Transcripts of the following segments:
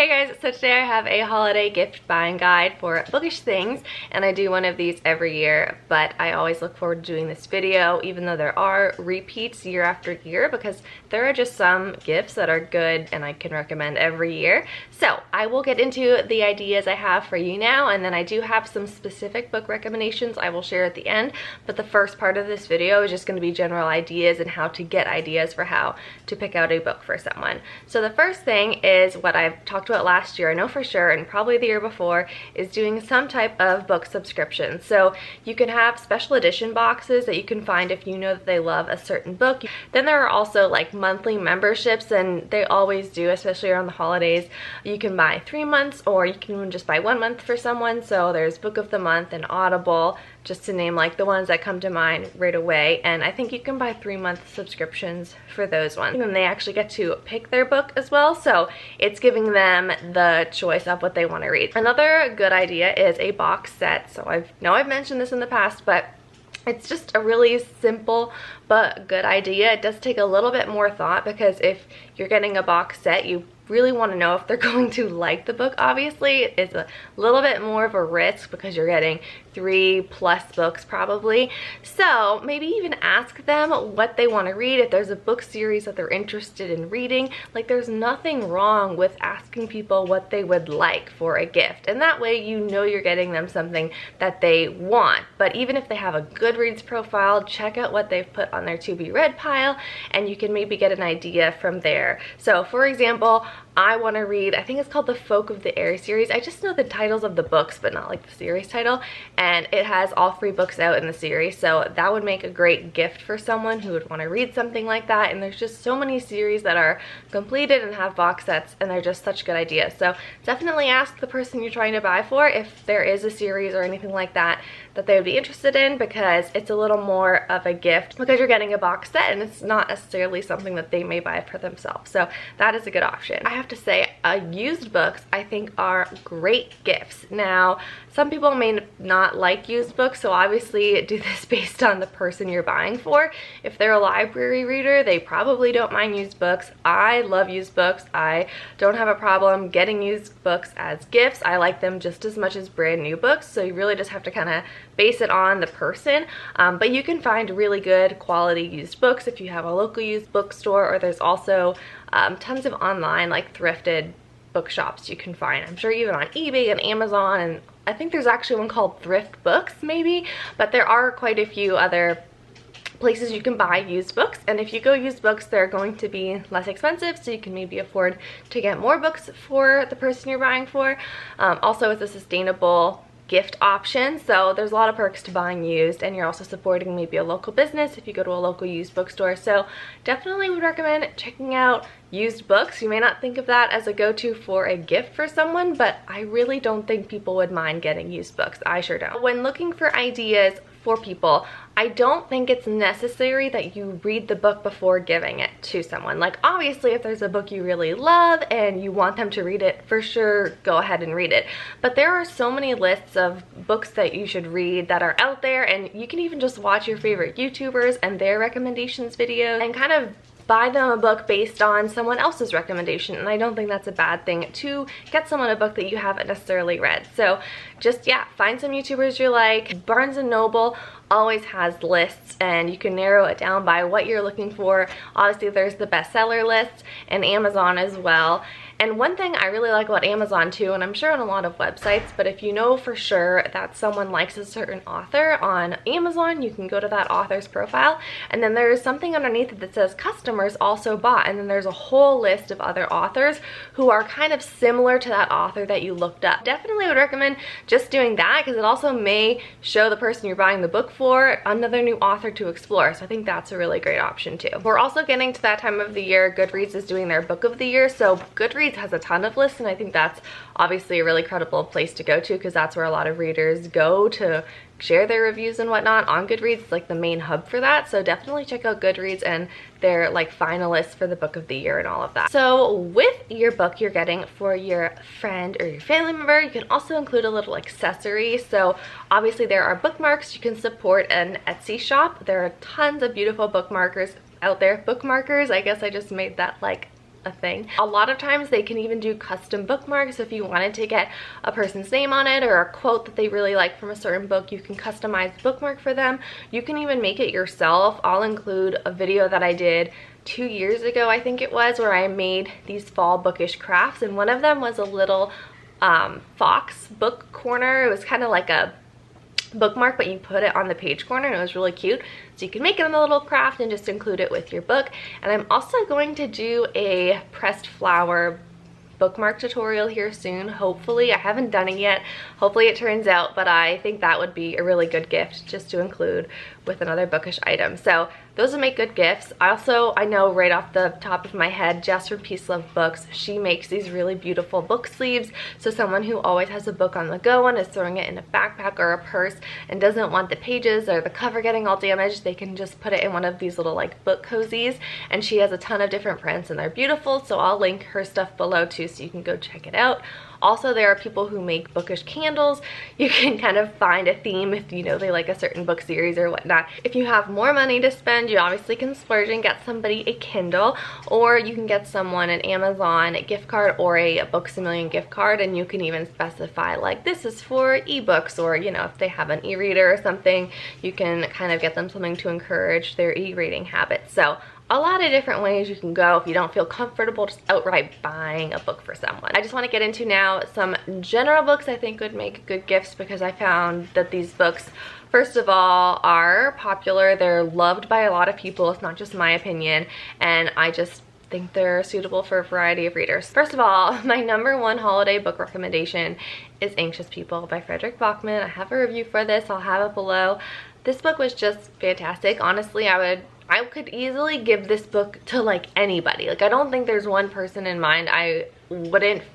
Hey guys, so today I have a holiday gift buying guide for Bookish things, and I do one of these every year, but I always look forward to doing this video even though there are repeats year after year because there are just some gifts that are good and I can recommend every year. So I will get into the ideas I have for you now, and then I do have some specific book recommendations I will share at the end, but the first part of this video is just going to be general ideas and how to get ideas for how to pick out a book for someone. So the first thing is what I've talked about last year, I know for sure, and probably the year before, is doing some type of book subscription. So you can have special edition boxes that you can find if you know that they love a certain book. Then there are also like monthly memberships, and they always do, especially around the holidays. You can buy 3 months, or you can just buy 1 month for someone. So there's Book of the Month and Audible, just to name like the ones that come to mind right away. And I think you can buy 3-month subscriptions for those ones. And then they actually get to pick their book as well, so it's giving them the choice of what they want to read. Another good idea is a box set. So I've mentioned this in the past, but it's just a really simple but good idea. It does take a little bit more thought because if you're getting a box set, you really want to know if they're going to like the book. Obviously, it's a little bit more of a risk because you're getting 3+ books probably. So maybe even ask them what they want to read. If there's a book series that they're interested in reading, like there's nothing wrong with asking people what they would like for a gift. And that way you know you're getting them something that they want. But even if they have a Goodreads profile, check out what they've put on their to be read pile and you can maybe get an idea from there. So for example, I want to read, I think it's called the Folk of the Air series. I just know the titles of the books, but not like the series title. And it has all 3 books out in the series. So that would make a great gift for someone who would want to read something like that. And there's just so many series that are completed and have box sets, and they're just such good ideas. So definitely ask the person you're trying to buy for if there is a series or anything like that that they would be interested in, because it's a little more of a gift because you're getting a box set and it's not necessarily something that they may buy for themselves. So that is a good option. I have to say, used books I think are great gifts. Now, some people may not like used books, so obviously do this based on the person you're buying for. If they're a library reader, they probably don't mind used books. I love used books. I don't have a problem getting used books as gifts. I like them just as much as brand new books, so you really just have to kind of base it on the person. But you can find really good quality used books if you have a local used bookstore, or there's also tons of online like thrifted bookshops you can find. I'm sure even on eBay and Amazon, and I think there's actually one called Thrift Books maybe, but there are quite a few other places you can buy used books. And if you go used books, they're going to be less expensive, so you can maybe afford to get more books for the person you're buying for. Also, it's a sustainable gift option, so there's a lot of perks to buying used, and you're also supporting maybe a local business if you go to a local used bookstore. So definitely would recommend checking out used books. You may not think of that as a go-to for a gift for someone, but I really don't think people would mind getting used books. I sure don't. When looking for ideas for people, I don't think it's necessary that you read the book before giving it to someone. Like obviously if there's a book you really love and you want them to read it, for sure go ahead and read it. But there are so many lists of books that you should read that are out there, and you can even just watch your favorite YouTubers and their recommendations videos and kind of buy them a book based on someone else's recommendation. And I don't think that's a bad thing to get someone a book that you haven't necessarily read. So just, yeah, find some YouTubers you like. Barnes & Noble always has lists, and you can narrow it down by what you're looking for. Obviously there's the bestseller list, and Amazon as well. And one thing I really like about Amazon too, and I'm sure on a lot of websites, but if you know for sure that someone likes a certain author on Amazon, you can go to that author's profile, and then there's something underneath it that says customers also bought, and then there's a whole list of other authors who are kind of similar to that author that you looked up. Definitely would recommend just doing that, because it also may show the person you're buying the book for another new author to explore. So I think that's a really great option too. We're also getting to that time of the year. Goodreads is doing their book of the year, so Goodreads has a ton of lists, and I think that's obviously a really credible place to go to, because that's where a lot of readers go to share their reviews and whatnot. On Goodreads, it's like the main hub for that. So definitely check out Goodreads and their like finalists for the book of the year and all of that. So with your book you're getting for your friend or your family member, you can also include a little accessory. So obviously there are bookmarks. You can support an Etsy shop. There are tons of beautiful bookmarkers out there. Bookmarkers, I guess I just made that like a thing. A lot of times they can even do custom bookmarks. If you wanted to get a person's name on it or a quote that they really like from a certain book, you can customize the bookmark for them. You can even make it yourself. I'll include a video that I did 2 years ago, I think it was, where I made these fall bookish crafts, and one of them was a little fox book corner. It was kind of like a bookmark, but you put it on the page corner, and it was really cute. So you can make it in a little craft and just include it with your book. And I'm also going to do a pressed flower bookmark tutorial here soon, hopefully. I haven't done it yet. Hopefully it turns out, but I think that would be a really good gift just to include with another bookish item. So those would make good gifts. I know right off the top of my head, Jess from Peace Love Books, she makes these really beautiful book sleeves. So someone who always has a book on the go and is throwing it in a backpack or a purse and doesn't want the pages or the cover getting all damaged, they can just put it in one of these little like book cozies. And she has a ton of different prints and they're beautiful. So I'll link her stuff below too, so you can go check it out. Also, there are people who make bookish candles. You can kind of find a theme if you know they like a certain book series or whatnot. If you have more money to spend, you obviously can splurge and get somebody a Kindle, or you can get someone an Amazon gift card or a Books A Million gift card, and you can even specify like this is for ebooks, or you know, if they have an e-reader or something, you can kind of get them something to encourage their e-reading habits. So a lot of different ways you can go if you don't feel comfortable just outright buying a book for someone. I just want to get into now some general books I think would make good gifts, because I found that these books, first of all, are popular. They're loved by a lot of people. It's not just my opinion, and I just think they're suitable for a variety of readers. First of all, my #1 holiday book recommendation is Anxious People by Frederick Bachman. I have a review for this. I'll have it below. This book was just fantastic. Honestly, I could easily give this book to like anybody. Like, I don't think there's one person in mind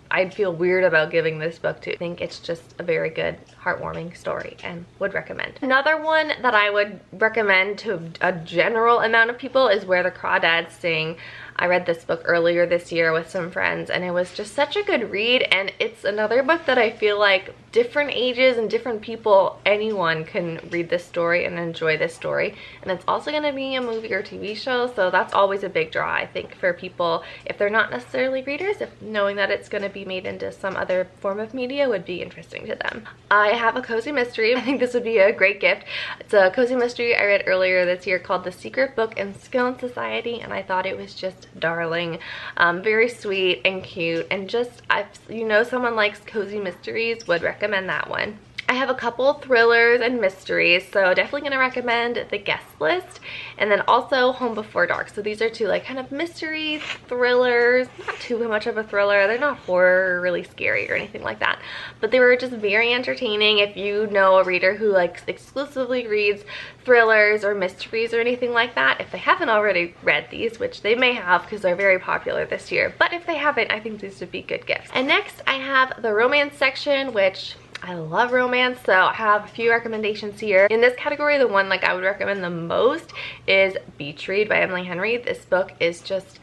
I'd feel weird about giving this book to. I think it's just a very good, heartwarming story and would recommend. Another one that I would recommend to a general amount of people is Where the Crawdads Sing. I read this book earlier this year with some friends, and it was just such a good read, and it's another book that I feel like different ages and different people, anyone can read this story and enjoy this story. And it's also going to be a movie or TV show, so that's always a big draw, I think, for people if they're not necessarily readers. If knowing that it's going to be made into some other form of media would be interesting to them. I have a cozy mystery. I think this would be a great gift. It's a cozy mystery I read earlier this year called The Secret Book and Scone Society, and I thought it was just darling, very sweet and cute, and just, you know, someone likes cozy mysteries, would recommend that one. I have a couple thrillers and mysteries, so definitely going to recommend The Guest List, and then also Home Before Dark. So these are two like kind of mystery thrillers, not too much of a thriller. They're not horror or really scary or anything like that, but they were just very entertaining. If you know a reader who like exclusively reads thrillers or mysteries or anything like that, if they haven't already read these, which they may have because they're very popular this year, but if they haven't, I think these would be good gifts. And next I have the romance section, which I love romance, so I have a few recommendations here. In this category, the one like I would recommend the most is Beach Read by Emily Henry. This book is just,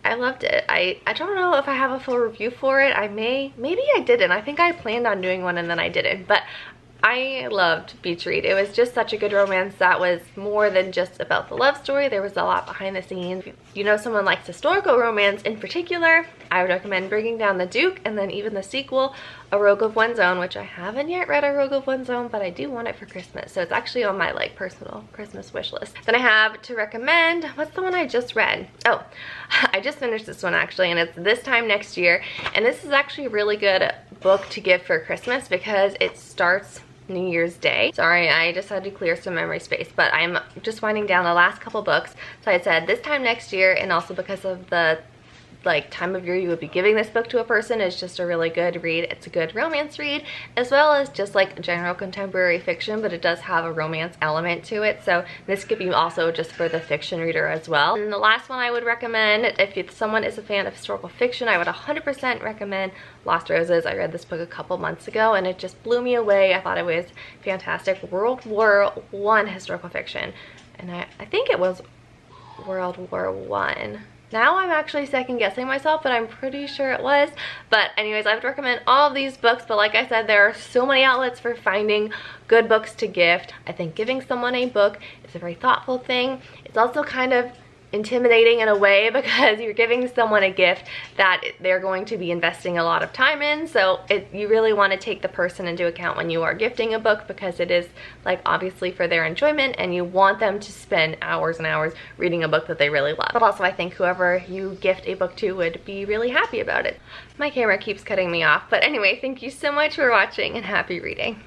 I loved it. I don't know if I have a full review for it. Maybe I didn't. I think I planned on doing one and then I didn't, but I loved Beach Read. It was just such a good romance that was more than just about the love story. There was a lot behind the scenes. If you know someone likes historical romance in particular, I would recommend Bringing Down the Duke, and then even the sequel, A Rogue of One's Own, which I haven't yet read A Rogue of One's Own, but I do want it for Christmas. So it's actually on my like personal Christmas wish list. Then I have to recommend, what's the one I just read? Oh, I just finished this one actually, and it's This Time Next Year. And this is actually a really good book to give for Christmas because it starts New Year's Day. Sorry, I just had to clear some memory space, but I'm just winding down the last couple books. So I said This Time Next Year, and also because of the like time of year you would be giving this book to a person, is just a really good read. It's a good romance read, as well as just like general contemporary fiction, but it does have a romance element to it. So this could be also just for the fiction reader as well. And the last one I would recommend, if someone is a fan of historical fiction, I would 100% recommend Lost Roses. I read this book a couple months ago and it just blew me away. I thought it was fantastic. World War I historical fiction, and I think it was World War I. Now I'm actually second guessing myself, but I'm pretty sure it was. But anyways, I would recommend all of these books, but like I said, there are so many outlets for finding good books to gift. I think giving someone a book is a very thoughtful thing. It's also kind of intimidating in a way because you're giving someone a gift that they're going to be investing a lot of time in. So you really want to take the person into account when you are gifting a book, because it is like obviously for their enjoyment and you want them to spend hours and hours reading a book that they really love. But also I think whoever you gift a book to would be really happy about it. My camera keeps cutting me off, but anyway, thank you so much for watching and happy reading.